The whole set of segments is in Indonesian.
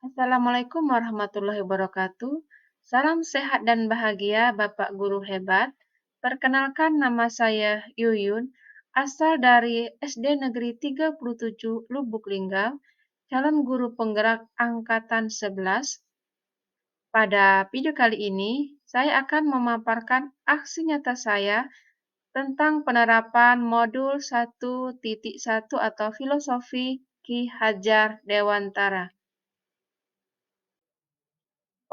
Assalamualaikum warahmatullahi wabarakatuh. Salam sehat dan bahagia, Bapak Guru hebat. Perkenalkan, nama saya Yuyun, asal dari SD Negeri 37 Lubuk Linggau, calon guru penggerak angkatan 11. Pada video kali ini, saya akan memaparkan aksi nyata saya tentang penerapan modul 1.1 atau filosofi Ki Hajar Dewantara.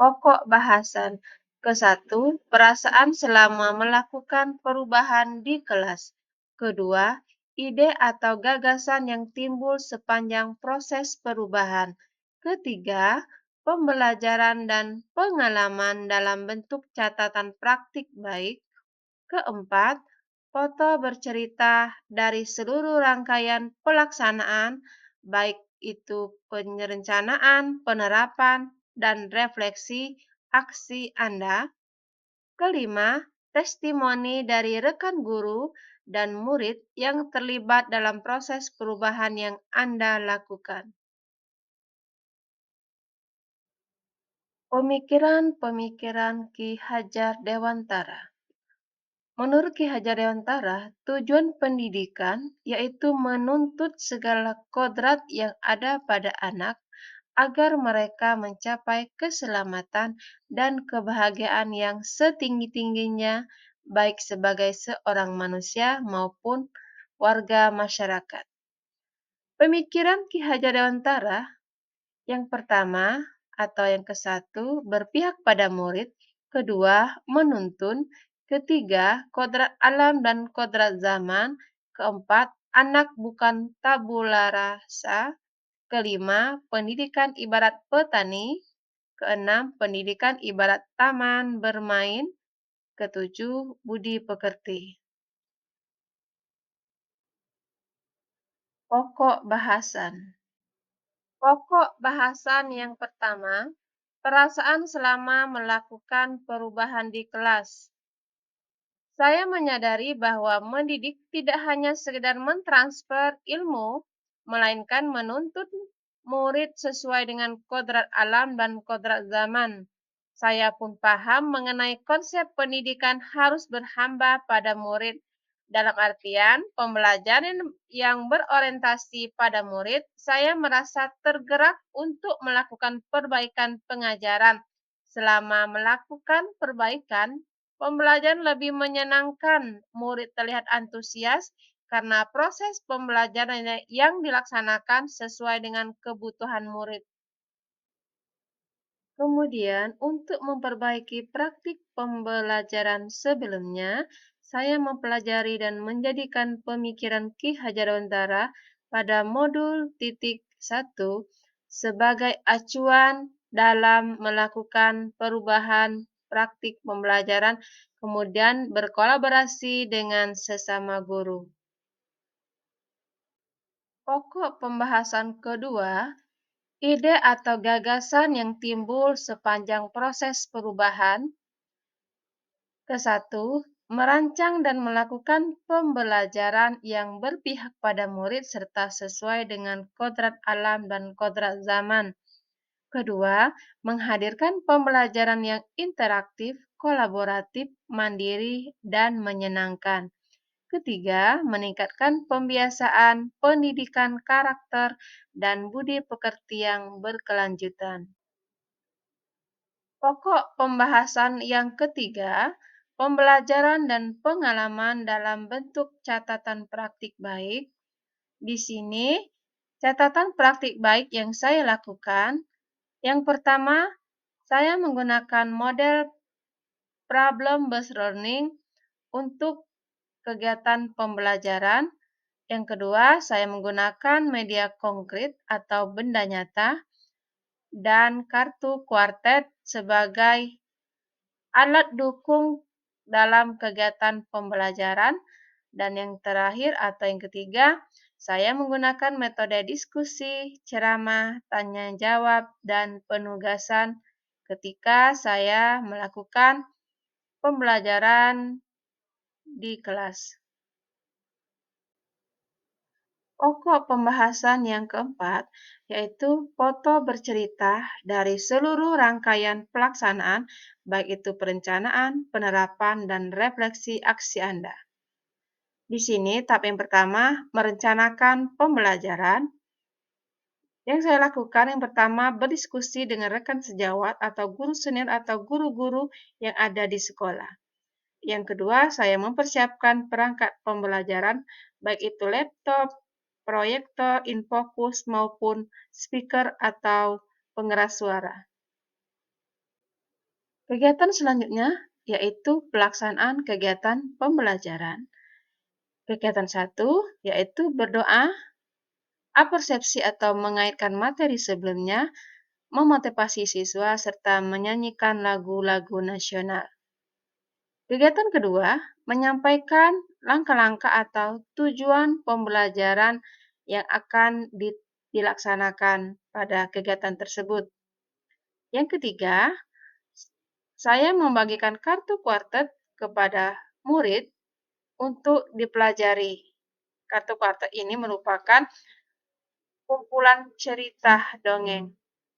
Pokok bahasan ke-1, perasaan selama melakukan perubahan di kelas. Kedua, ide atau gagasan yang timbul sepanjang proses perubahan. Ketiga, pembelajaran dan pengalaman dalam bentuk catatan praktik baik. Keempat, foto bercerita dari seluruh rangkaian pelaksanaan, baik itu perencanaan, penerapan, dan refleksi aksi Anda. Kelima, testimoni dari rekan guru dan murid yang terlibat dalam proses perubahan yang Anda lakukan. Pemikiran-pemikiran Ki Hajar Dewantara. Menurut Ki Hajar Dewantara, tujuan pendidikan yaitu menuntut segala kodrat yang ada pada anak agar mereka mencapai keselamatan dan kebahagiaan yang setinggi-tingginya, baik sebagai seorang manusia maupun warga masyarakat. Pemikiran Ki Hajar Dewantara yang pertama atau yang ke-1 berpihak pada murid, kedua menuntun, ketiga kodrat alam dan kodrat zaman, keempat anak bukan tabula rasa, kelima pendidikan ibarat petani, keenam pendidikan ibarat taman bermain, ketujuh budi pekerti. Pokok bahasan. Pokok bahasan yang pertama, perasaan selama melakukan perubahan di kelas. Saya menyadari bahwa mendidik tidak hanya sekedar mentransfer ilmu, melainkan menuntut murid sesuai dengan kodrat alam dan kodrat zaman. Saya pun paham mengenai konsep pendidikan harus berhamba pada murid, dalam artian pembelajaran yang berorientasi pada murid. Saya merasa tergerak untuk melakukan perbaikan pengajaran. Selama melakukan perbaikan, pembelajaran lebih menyenangkan, murid terlihat antusias karena proses pembelajaran yang dilaksanakan sesuai dengan kebutuhan murid. Kemudian, untuk memperbaiki praktik pembelajaran sebelumnya, saya mempelajari dan menjadikan pemikiran Ki Hajar Dewantara pada modul titik 1 sebagai acuan dalam melakukan perubahan praktik pembelajaran, kemudian berkolaborasi dengan sesama guru. Pokok pembahasan kedua, ide atau gagasan yang timbul sepanjang proses perubahan. Ke-1, merancang dan melakukan pembelajaran yang berpihak pada murid serta sesuai dengan kodrat alam dan kodrat zaman. Kedua, menghadirkan pembelajaran yang interaktif, kolaboratif, mandiri, dan menyenangkan. Ketiga, meningkatkan pembiasaan pendidikan karakter dan budi pekerti yang berkelanjutan. Pokok pembahasan yang ketiga, pembelajaran dan pengalaman dalam bentuk catatan praktik baik. Di sini, catatan praktik baik yang saya lakukan. Yang pertama, saya menggunakan model problem-based learning untuk kegiatan pembelajaran. Yang kedua, saya menggunakan media konkret atau benda nyata dan kartu kuartet sebagai alat dukung dalam kegiatan pembelajaran. Dan yang terakhir atau yang ketiga, saya menggunakan metode diskusi, ceramah, tanya jawab, dan penugasan ketika saya melakukan pembelajaran di kelas. Pokok pembahasan yang keempat yaitu foto bercerita dari seluruh rangkaian pelaksanaan, baik itu perencanaan, penerapan, dan refleksi aksi Anda. Di sini, tahap yang pertama, merencanakan pembelajaran. Yang saya lakukan yang pertama, berdiskusi dengan rekan sejawat atau guru senior atau guru-guru yang ada di sekolah. Yang kedua, saya mempersiapkan perangkat pembelajaran, baik itu laptop, proyektor, infocus, maupun speaker atau pengeras suara. Kegiatan selanjutnya yaitu pelaksanaan kegiatan pembelajaran. Kegiatan satu yaitu berdoa, apersepsi atau mengaitkan materi sebelumnya, memotivasi siswa, serta menyanyikan lagu-lagu nasional. Kegiatan kedua, menyampaikan langkah-langkah atau tujuan pembelajaran yang akan dilaksanakan pada kegiatan tersebut. Yang ketiga, saya membagikan kartu kuartet kepada murid untuk dipelajari. Kartu kuartet ini merupakan kumpulan cerita dongeng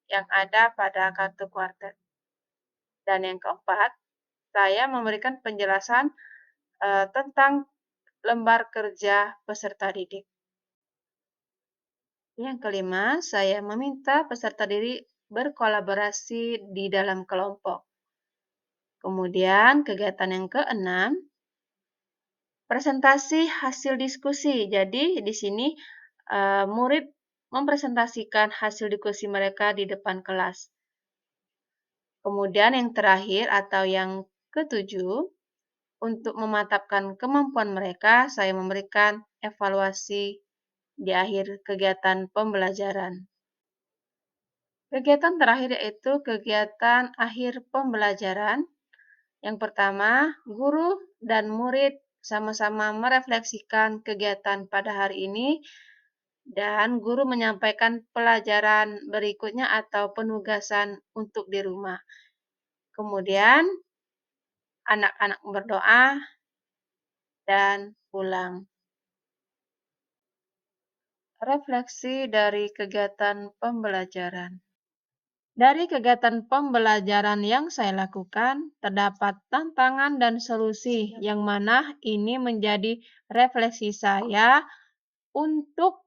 yang ada pada kartu kuartet. Dan yang keempat, saya memberikan penjelasan tentang lembar kerja peserta didik. Yang kelima, saya meminta peserta didik berkolaborasi di dalam kelompok. Kemudian kegiatan yang keenam, presentasi hasil diskusi. Jadi di sini murid mempresentasikan hasil diskusi mereka di depan kelas. Kemudian yang terakhir atau yang ketujuh, untuk memantapkan kemampuan mereka, saya memberikan evaluasi di akhir kegiatan pembelajaran. Kegiatan terakhir yaitu kegiatan akhir pembelajaran. Yang pertama, guru dan murid sama-sama merefleksikan kegiatan pada hari ini dan guru menyampaikan pelajaran berikutnya atau penugasan untuk di rumah. Kemudian anak-anak berdoa dan pulang. Refleksi dari kegiatan pembelajaran. Dari kegiatan pembelajaran yang saya lakukan, terdapat tantangan dan solusi yang mana ini menjadi refleksi saya untuk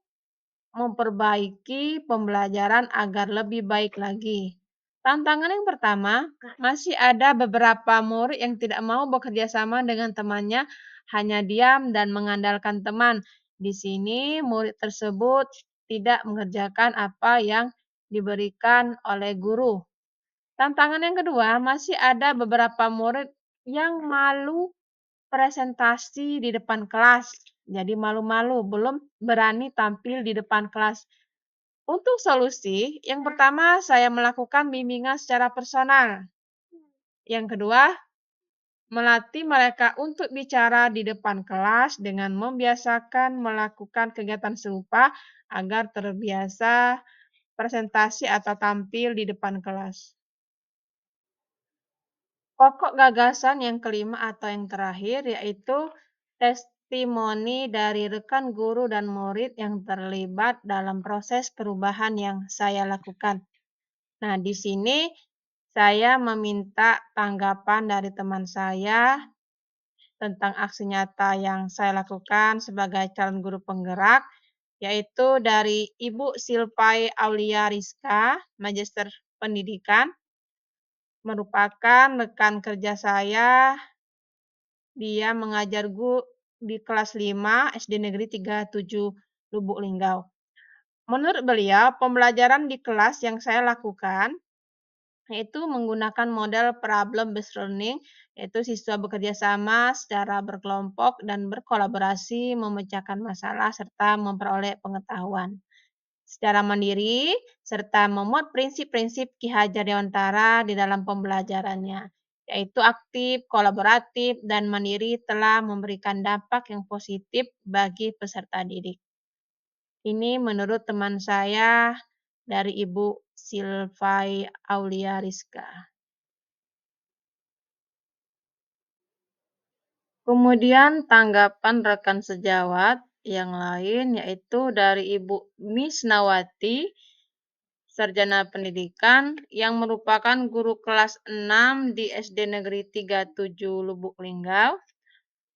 memperbaiki pembelajaran agar lebih baik lagi. Tantangan yang pertama, masih ada beberapa murid yang tidak mau bekerja sama dengan temannya, hanya diam dan mengandalkan teman. Di sini murid tersebut tidak mengerjakan apa yang diberikan oleh guru. Tantangan yang kedua, masih ada beberapa murid yang malu presentasi di depan kelas. Jadi malu-malu, belum berani tampil di depan kelas. Untuk solusi, yang pertama saya melakukan bimbingan secara personal. Yang kedua, melatih mereka untuk bicara di depan kelas dengan membiasakan melakukan kegiatan serupa agar terbiasa presentasi atau tampil di depan kelas. Pokok gagasan yang kelima atau yang terakhir yaitu testimoni dari rekan guru dan murid yang terlibat dalam proses perubahan yang saya lakukan. Nah, di sini saya meminta tanggapan dari teman saya tentang aksi nyata yang saya lakukan sebagai calon guru penggerak, yaitu dari Ibu Silpai Aulia Rizka, Magister Pendidikan, merupakan rekan kerja saya. Dia mengajar di kelas 5 SD Negeri 37 Lubuk Linggau. Menurut beliau, pembelajaran di kelas yang saya lakukan yaitu menggunakan model problem-based learning, yaitu siswa bekerja sama secara berkelompok dan berkolaborasi memecahkan masalah serta memperoleh pengetahuan secara mandiri, serta memuat prinsip-prinsip Ki Hajar Dewantara di dalam pembelajarannya, yaitu aktif, kolaboratif, dan mandiri telah memberikan dampak yang positif bagi peserta didik. Ini menurut teman saya dari Ibu Silvai Aulia Rizka. Kemudian tanggapan rekan sejawat yang lain, yaitu dari Ibu Misnawati, Sarjana Pendidikan, yang merupakan guru kelas 6 di SD Negeri 37 Lubuk Linggau.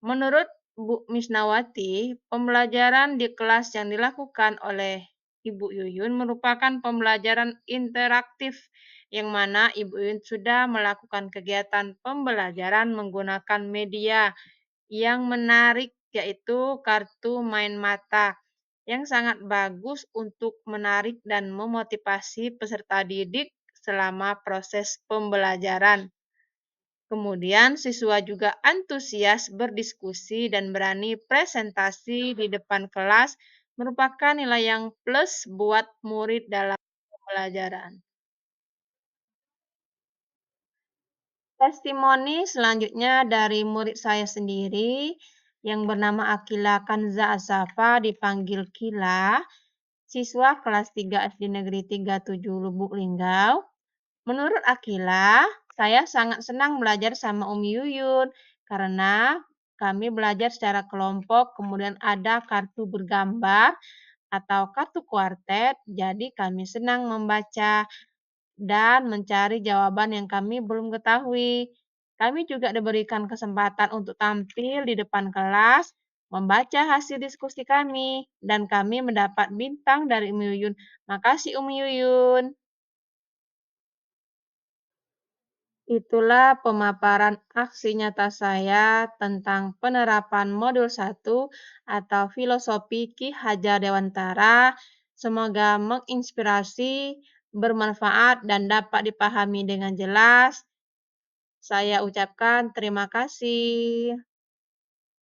Menurut Bu Misnawati, pembelajaran di kelas yang dilakukan oleh Ibu Yuyun merupakan pembelajaran interaktif yang mana Ibu Yuyun sudah melakukan kegiatan pembelajaran menggunakan media yang menarik, yaitu kartu main mata yang sangat bagus untuk menarik dan memotivasi peserta didik selama proses pembelajaran. Kemudian siswa juga antusias berdiskusi dan berani presentasi di depan kelas merupakan nilai yang plus buat murid dalam pembelajaran. Testimoni selanjutnya dari murid saya sendiri yang bernama Akila Kanza Asafa, dipanggil Kila, siswa kelas 3 SD Negeri 37 Lubuk Linggau. Menurut Akila, saya sangat senang belajar sama Umi Yuyun karena kami belajar secara kelompok, kemudian ada kartu bergambar atau kartu kuartet, jadi kami senang membaca dan mencari jawaban yang kami belum ketahui. Kami juga diberikan kesempatan untuk tampil di depan kelas, membaca hasil diskusi kami, dan kami mendapat bintang dari Umi Yuyun. Makasih Umi Yuyun. Itulah pemaparan aksi nyata saya tentang penerapan modul 1 atau filosofi Ki Hajar Dewantara. Semoga menginspirasi, bermanfaat, dan dapat dipahami dengan jelas. Saya ucapkan terima kasih.